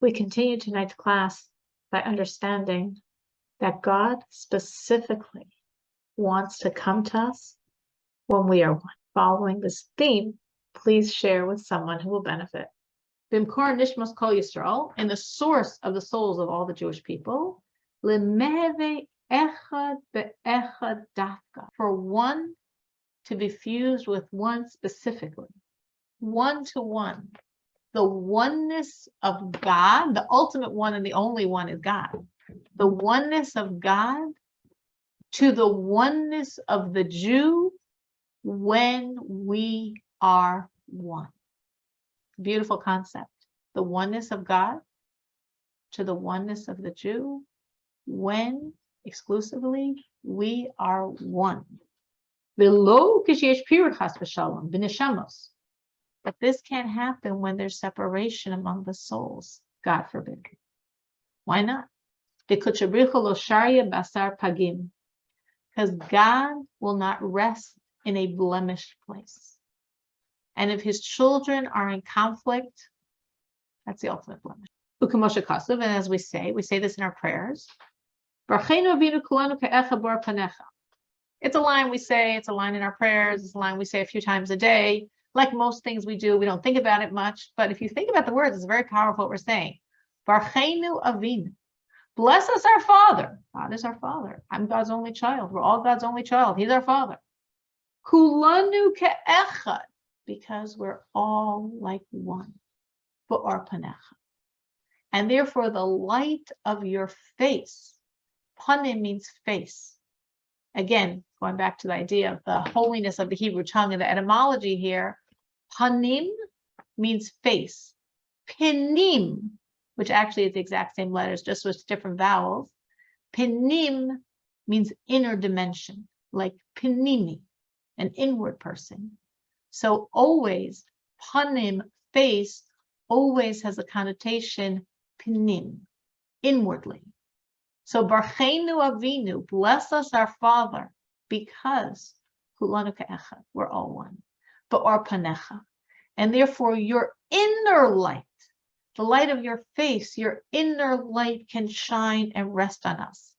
We continue tonight's class by understanding that God specifically wants to come to us when we are one. Following this theme, please share with someone who will benefit. Bimkor Nishmas Kol Yisrael, in the source of the souls of all the Jewish people, Lemeve Echad Be'echad Dafka, for one to be fused with one specifically, one to one. The oneness of God, the ultimate one and the only one is God. The oneness of God to the oneness of the Jew when we are one. Beautiful concept. The oneness of God to the oneness of the Jew when exclusively we are one. But this can't happen when there's separation among the souls. God forbid. Why not? Because God will not rest in a blemished place. And if his children are in conflict, that's the ultimate blemish. And as we say this in our prayers. It's a line we say, it's a line in our prayers, it's a line we say a few times a day. Like most things we do, we don't think about it much. But if you think about the words, it's very powerful what we're saying. Barchenu Avinu. Bless us, our Father. God is our Father. I'm God's only child. We're all God's only child. He's our Father. Kulanu ke'echad. Because we're all like one. Ba'ar panecha. And therefore the light of your face. Panim means face. Again, going back to the idea of the holiness of the Hebrew tongue and the etymology here, panim means face. Pinim, which actually is the exact same letters, just with different vowels. Pinim means inner dimension, like pinimi, an inward person. So always, panim, face, always has a connotation, pinim, inwardly. So Barchenu Avinu, bless us our Father, because Kulanu Ke'echad, we're all one. Ba'ar Panecha. And therefore your inner light, the light of your face, your inner light can shine and rest on us,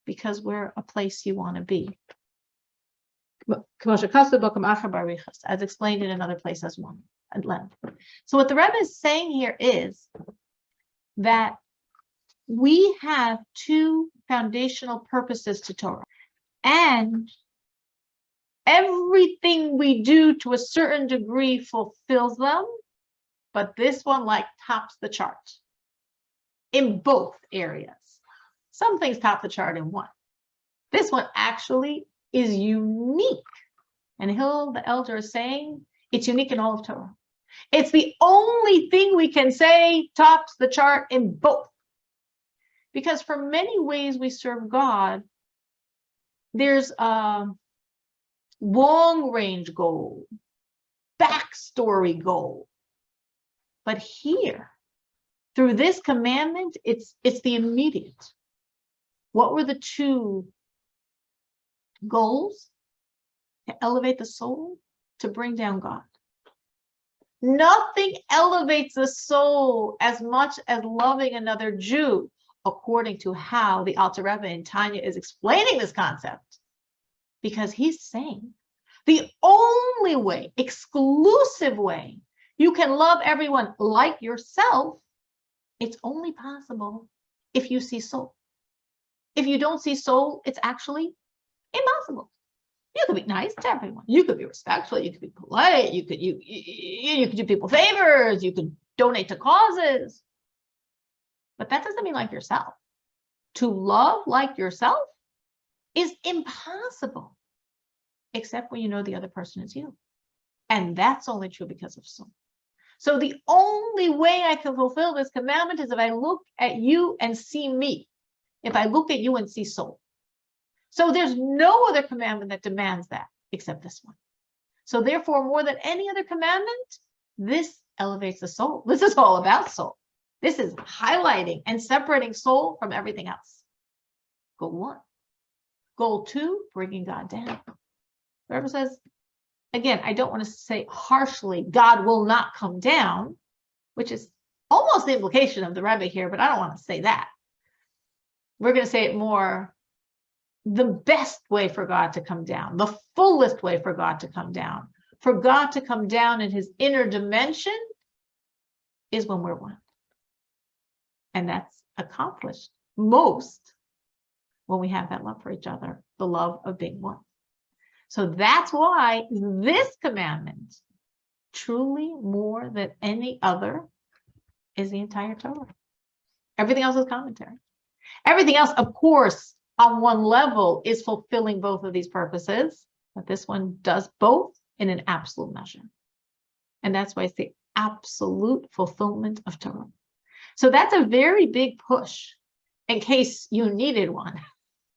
because we're a place you want to be. As explained in another place as one at length. So what the Rebbe is saying here is that we have two foundational purposes to Torah, and everything we do to a certain degree fulfills them, but this one like tops the chart in both areas. Some things top the chart in one. This one actually is unique. And Hill, the elder, is saying it's unique in all of Torah. It's the only thing we can say tops the chart in both. Because for many ways we serve God, there's a long-range goal, backstory goal. But here, through this commandment, it's the immediate. What were the two goals? To elevate the soul, to bring down God. Nothing elevates the soul as much as loving another Jew, according to how the Alter Rebbe in Tanya is explaining this concept. Because he's saying the only way, exclusive way, you can love everyone like yourself, it's only possible if you see soul. If you don't see soul, it's actually impossible. You could be nice to everyone. You could be respectful. You could be polite. You could do people favors. You could donate to causes. But that doesn't mean like yourself. To love like yourself is impossible, except when you know the other person is you. And that's only true because of soul. So the only way I can fulfill this commandment is if I look at you and see me. If I look at you and see soul. So there's no other commandment that demands that except this one. So therefore, more than any other commandment, this elevates the soul. This is all about soul. This is highlighting and separating soul from everything else. Goal one. Goal two, bringing God down. Whoever says, again, I don't want to say harshly, God will not come down, which is almost the implication of the Rebbe here, but I don't want to say that. We're going to say it more, the best way for God to come down, the fullest way for God to come down. For God to come down in his inner dimension is when we're one. And that's accomplished most when we have that love for each other, the love of being one. So that's why this commandment, truly more than any other, is the entire Torah. Everything else is commentary. Everything else, of course, on one level is fulfilling both of these purposes, but this one does both in an absolute measure. And that's why it's the absolute fulfillment of Torah. So that's a very big push in case you needed one,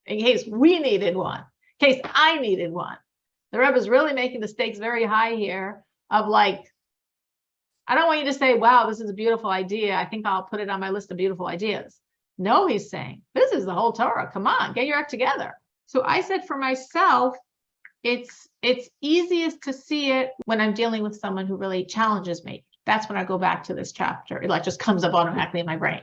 in case we needed one, in case I needed one. The Rebbe is really making the stakes very high here of like, I don't want you to say, wow, this is a beautiful idea. I think I'll put it on my list of beautiful ideas. No, he's saying, this is the whole Torah. Come on, get your act together. So I said for myself, it's easiest to see it when I'm dealing with someone who really challenges me. That's when I go back to this chapter. It like just comes up automatically in my brain.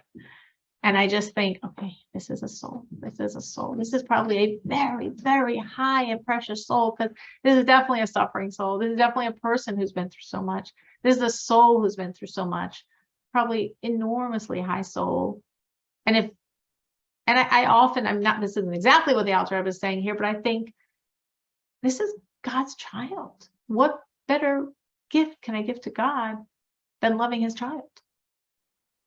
And I just think, okay, this is a soul. This is a soul. This is probably a very, very high and precious soul, because this is definitely a suffering soul. This is definitely a person who's been through so much. This is a soul who's been through so much, probably enormously high soul. And I often, I'm not, this isn't exactly what the Alter Rebbe is saying here, but I think this is God's child. What better gift can I give to God than loving his child?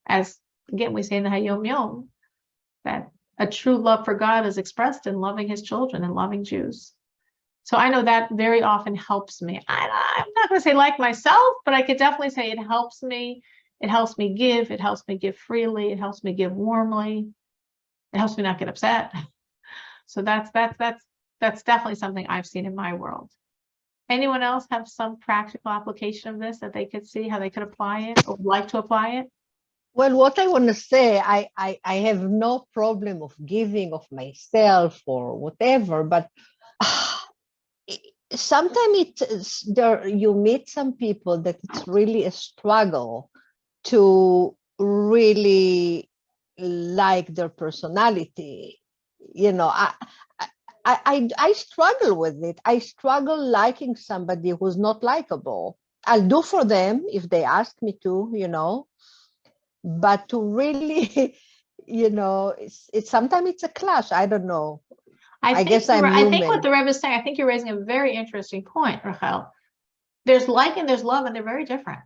As again, we say in the Hayom Yom that a true love for God is expressed in loving his children and loving Jews. So I know that very often helps me. I'm not going to say like myself, but I could definitely say it helps me. It helps me give. It helps me give freely. It helps me give warmly. It helps me not get upset. So that's definitely something I've seen in my world. Anyone else have some practical application of this that they could see how they could apply it or would like to apply it? Well, what I want to say, I have no problem of giving of myself or whatever, but sometimes it's there. You meet some people that it's really a struggle to really like their personality. You know, I struggle with it. I struggle liking somebody who's not likable. I'll do for them if they ask me to, you know. But to really, you know, it's sometimes it's a clash. I don't know. I guess I'm human. I think what the Rebbe is saying, I think you're raising a very interesting point, Rachel. There's like and there's love, and they're very different.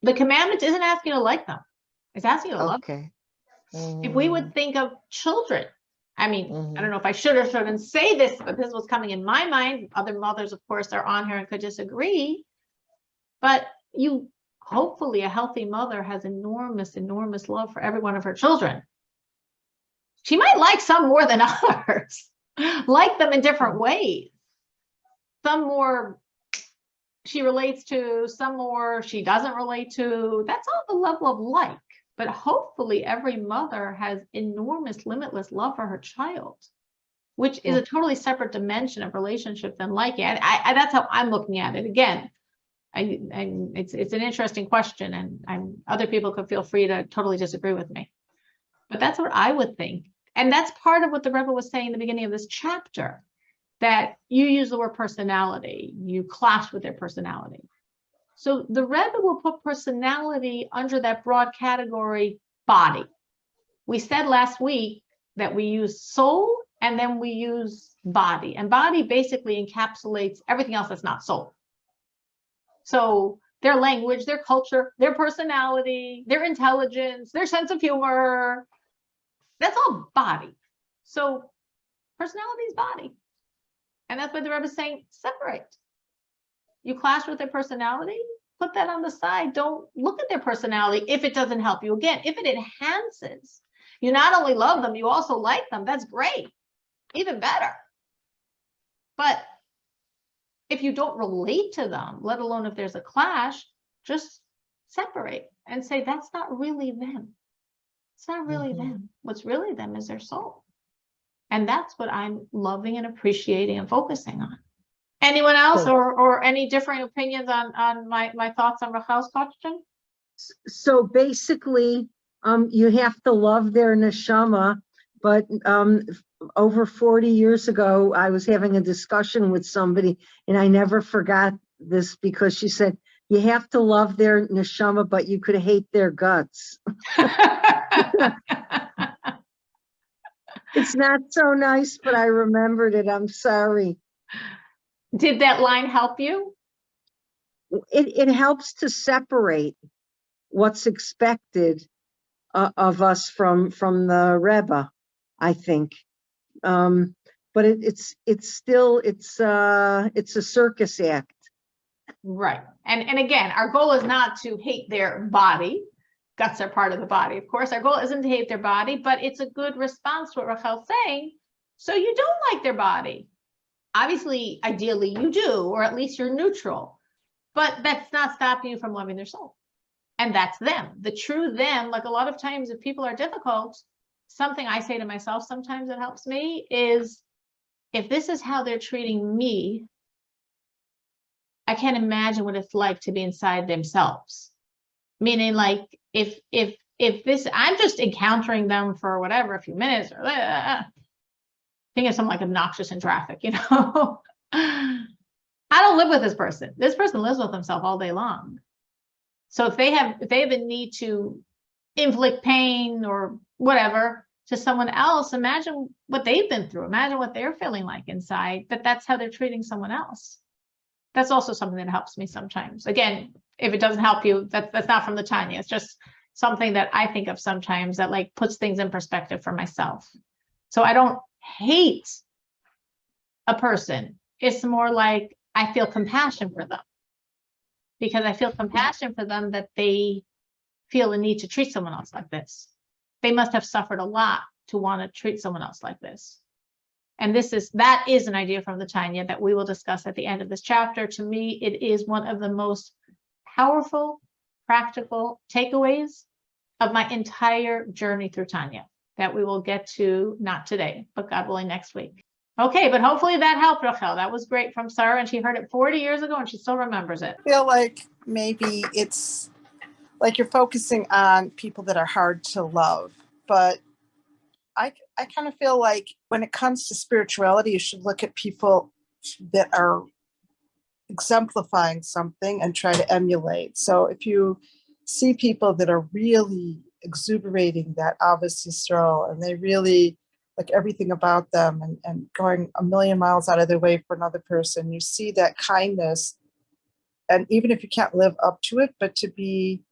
The commandment isn't asking you to like them. It's asking you to love them. If we would think of children, I mean, I don't know if I should or shouldn't say this, but this was coming in my mind. Other mothers, of course, are on here and could disagree. But hopefully a healthy mother has enormous, enormous love for every one of her children. She might like some more than others, like them in different ways. Some more she relates to, some more she doesn't relate to. That's all the level of like. But hopefully every mother has enormous, limitless love for her child, which is a totally separate dimension of relationship than liking. That's how I'm looking at it. Again, it's an interesting question, and other people could feel free to totally disagree with me. But that's what I would think. And that's part of what the Rebbe was saying in the beginning of this chapter, that you use the word personality, you clash with their personality. So the Rebbe will put personality under that broad category, body. We said last week that we use soul and then we use body. And body basically encapsulates everything else that's not soul. So their language, their culture, their personality, their intelligence, their sense of humor, that's all body. So personality is body. And that's what the Rebbe is saying, separate. You clash with their personality, put that on the side. Don't look at their personality if it doesn't help you. Again, if it enhances, you not only love them, you also like them. That's great, even better. But if you don't relate to them, let alone if there's a clash, just separate and say, that's not really them. It's not really them. What's really them is their soul. And that's what I'm loving and appreciating and focusing on. Anyone else or any differing opinions on my thoughts on Rachel's question? So basically, you have to love their neshama, but over 40 years ago, I was having a discussion with somebody, and I never forgot this because she said, you have to love their neshama, but you could hate their guts. It's not so nice, but I remembered it. I'm sorry. Did that line help you? It helps to separate what's expected of us from the Rebbe, I think. But it's still it's a circus act. Right. And again, our goal is not to hate their body. Guts are part of the body, of course. Our goal isn't to hate their body, but it's a good response to what Rachel's saying. So you don't like their body. Obviously, ideally you do, or at least you're neutral. But that's not stopping you from loving their soul. And that's them. The true them, like a lot of times if people are difficult, something I say to myself sometimes that helps me is, if this is how they're treating me, I can't imagine what it's like to be inside themselves. Meaning, like, if this, I'm just encountering them for whatever, a few minutes, or think of something like obnoxious in traffic, you know. I don't live with this person. This person lives with himself all day long. So if they have a need to inflict pain or whatever to someone else, imagine what they've been through. Imagine what they're feeling like inside, but that's how they're treating someone else. That's also something that helps me sometimes. Again, if it doesn't help you, that's not from the Tanya. It's just something that I think of sometimes that like puts things in perspective for myself. So I don't hate a person. It's more like I feel compassion for them, because I feel compassion for them that they feel the need to treat someone else like this. They must have suffered a lot to want to treat someone else like this. And that is an idea from the Tanya that we will discuss at the end of this chapter. To me, it is one of the most powerful, practical takeaways of my entire journey through Tanya that we will get to, not today, but God willing next week. Okay, but hopefully that helped, Rachel. That was great from Sarah, and she heard it 40 years ago and she still remembers it. I feel like maybe it's like you're focusing on people that are hard to love, but I kind of feel like when it comes to spirituality, you should look at people that are exemplifying something and try to emulate. So if you see people that are really exuberating that Ahavas Yisrael, and they really like everything about them and going a million miles out of their way for another person, you see that kindness. And even if you can't live up to it, but to be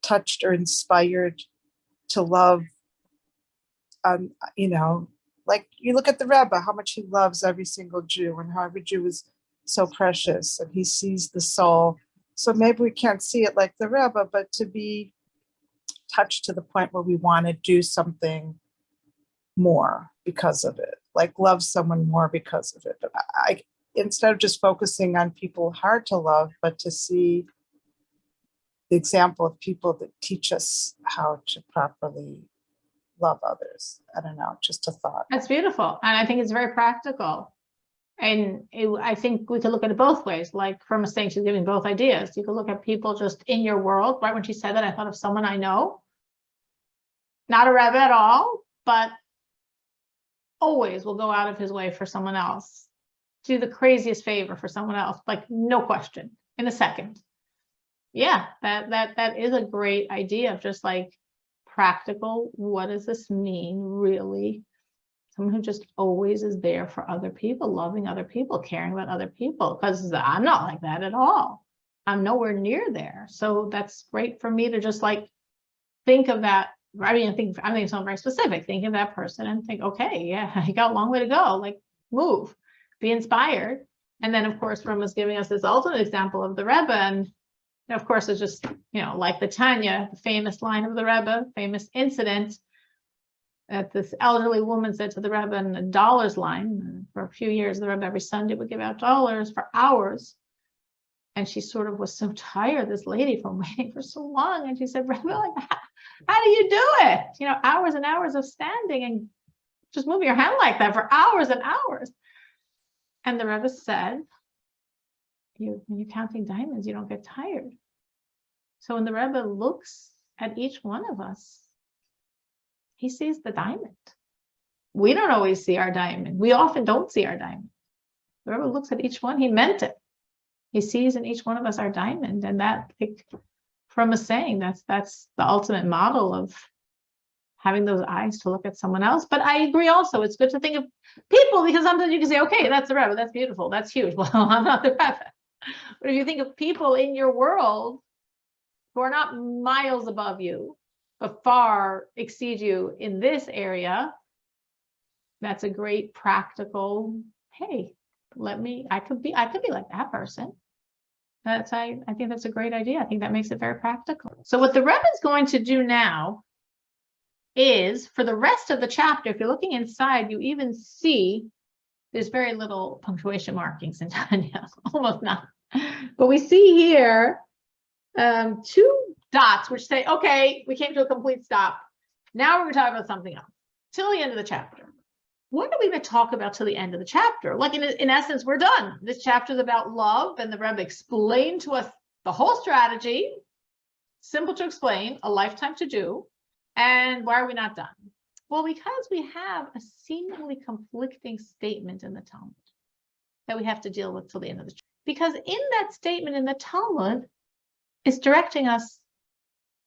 touched or inspired to love, like you look at the Rebbe, how much he loves every single Jew and how every Jew is so precious and he sees the soul. So maybe we can't see it like the Rebbe, but to be touched to the point where we want to do something more because of it, like love someone more because of it. But instead of just focusing on people hard to love, but to see the example of people that teach us how to properly love others. I don't know, just a thought. That's beautiful. And I think it's very practical. And I think we could look at it both ways. Like Firma saying, she's giving both ideas. You could look at people just in your world. Right when she said that, I thought of someone I know, not a Rebbe at all, but always will go out of his way for someone else, do the craziest favor for someone else, like no question, in a second. Yeah, that is a great idea of just like practical. What does this mean, really? Someone who just always is there for other people, loving other people, caring about other people, because I'm not like that at all. I'm nowhere near there. So that's great for me to just like think of that. I mean, I'm thinking something very specific, think of that person and think, okay, yeah, you got a long way to go, like move, be inspired. And then of course, Ram was giving us this ultimate example of the Rebbe. And of course, it's just, like the Tanya, the famous line of the Rebbe, famous incident that this elderly woman said to the Rebbe in the dollars line. For a few years, the Rebbe every Sunday would give out dollars for hours. And she sort of was so tired, this lady, from waiting for so long. And she said, Rebbe, like, how do you do it? Hours and hours of standing and just moving your hand like that for hours and hours. And the Rebbe said, when you're counting diamonds, you don't get tired. So when the Rebbe looks at each one of us, he sees the diamond. We don't always see our diamond. We often don't see our diamond. The Rebbe looks at each one, he meant it. He sees in each one of us our diamond. And that, like, from a saying, that's the ultimate model of having those eyes to look at someone else. But I agree also, it's good to think of people, because sometimes you can say, okay, that's the Rebbe, that's beautiful, that's huge. Well, I'm not the Rebbe. But if you think of people in your world who are not miles above you, but far exceed you in this area, that's a great practical, hey, I could be like that person. I think that's a great idea. I think that makes it very practical. So what the Rebbe is going to do now is, for the rest of the chapter, if you're looking inside, you even see there's very little punctuation markings in Tanya, almost none. But we see here 2 dots which say, okay, we came to a complete stop. Now we're going to talk about something else till the end of the chapter. What are we going to talk about till the end of the chapter? Like, in essence, we're done. This chapter is about love, and the Rebbe explained to us the whole strategy, simple to explain, a lifetime to do. And why are we not done? Well, because we have a seemingly conflicting statement in the Talmud that we have to deal with till the end of the chapter. Because in that statement in the Talmud, it's directing us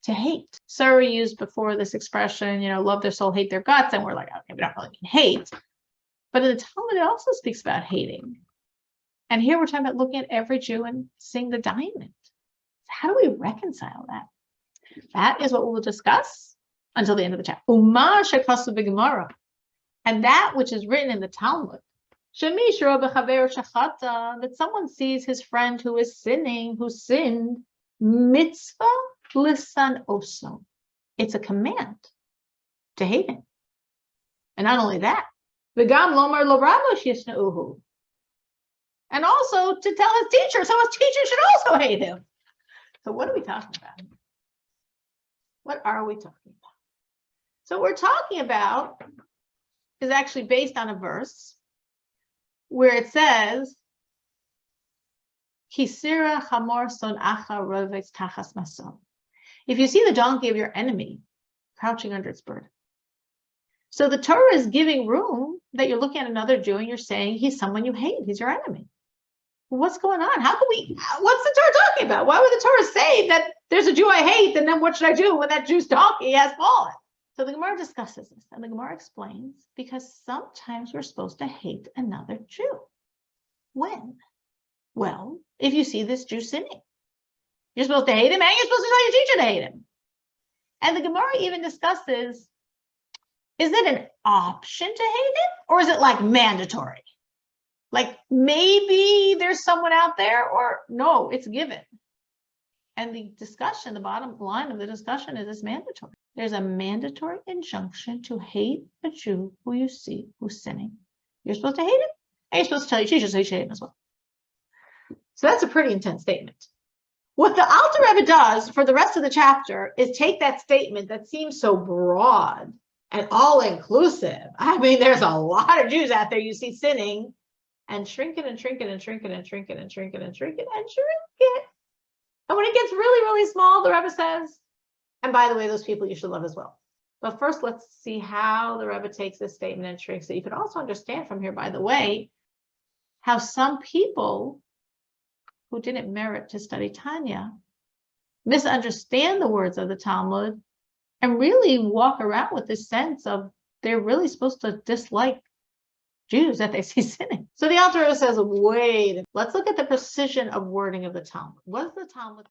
to hate. Sarah used before this expression, love their soul, hate their guts. And we're like, okay, we don't really mean hate. But in the Talmud, it also speaks about hating. And here we're talking about looking at every Jew and seeing the diamond. How do we reconcile that? That is what we will discuss until the end of the chapter. Uma shekasu b'Gemara. And that which is written in the Talmud, that someone sees his friend who is sinning, who sinned, mitzvah lisan oso. It's a command to hate him. And not only that, v'gam lomar lo rabo shisna'uhu. And also to tell his teacher, so his teacher should also hate him. So what are we talking about? What are we talking about? So what we're talking about is actually based on a verse where it says, Kisira chamor son'acha rovetz tachas maso. If you see the donkey of your enemy crouching under its burden. So the Torah is giving room that you're looking at another Jew and you're saying he's someone you hate, he's your enemy. What's going on? What's the Torah talking about? Why would the Torah say that there's a Jew I hate, and then what should I do when that Jew's donkey has fallen? So the Gemara discusses this, and the Gemara explains, because sometimes we're supposed to hate another Jew. When? Well, if you see this Jew sinning, you're supposed to hate him, and you're supposed to tell your teacher to hate him. And the Gemara even discusses, is it an option to hate him, or is it like mandatory? Like maybe there's someone out there, or no, it's given. And the discussion, the bottom line of the discussion is it's mandatory. There's a mandatory injunction to hate a Jew who you see who's sinning. You're supposed to hate him, and you're supposed to tell your teacher so you should hate him as well. So that's a pretty intense statement. What the Alter Rebbe does for the rest of the chapter is take that statement that seems so broad and all-inclusive. I mean, there's a lot of Jews out there you see sinning, and shrink it and shrink it and shrink it and shrink it and shrink it and shrink it and shrink it. And when it gets really, really small, the Rebbe says, and by the way, those people you should love as well. But first, let's see how the Rebbe takes this statement and shrinks it. You can also understand from here, by the way, how some people who didn't merit to study Tanya misunderstand the words of the Talmud and really walk around with this sense of they're really supposed to dislike Jews that they see sinning. So the Alter Rebbe says, wait, let's look at the precision of wording of the Talmud. What does the Talmud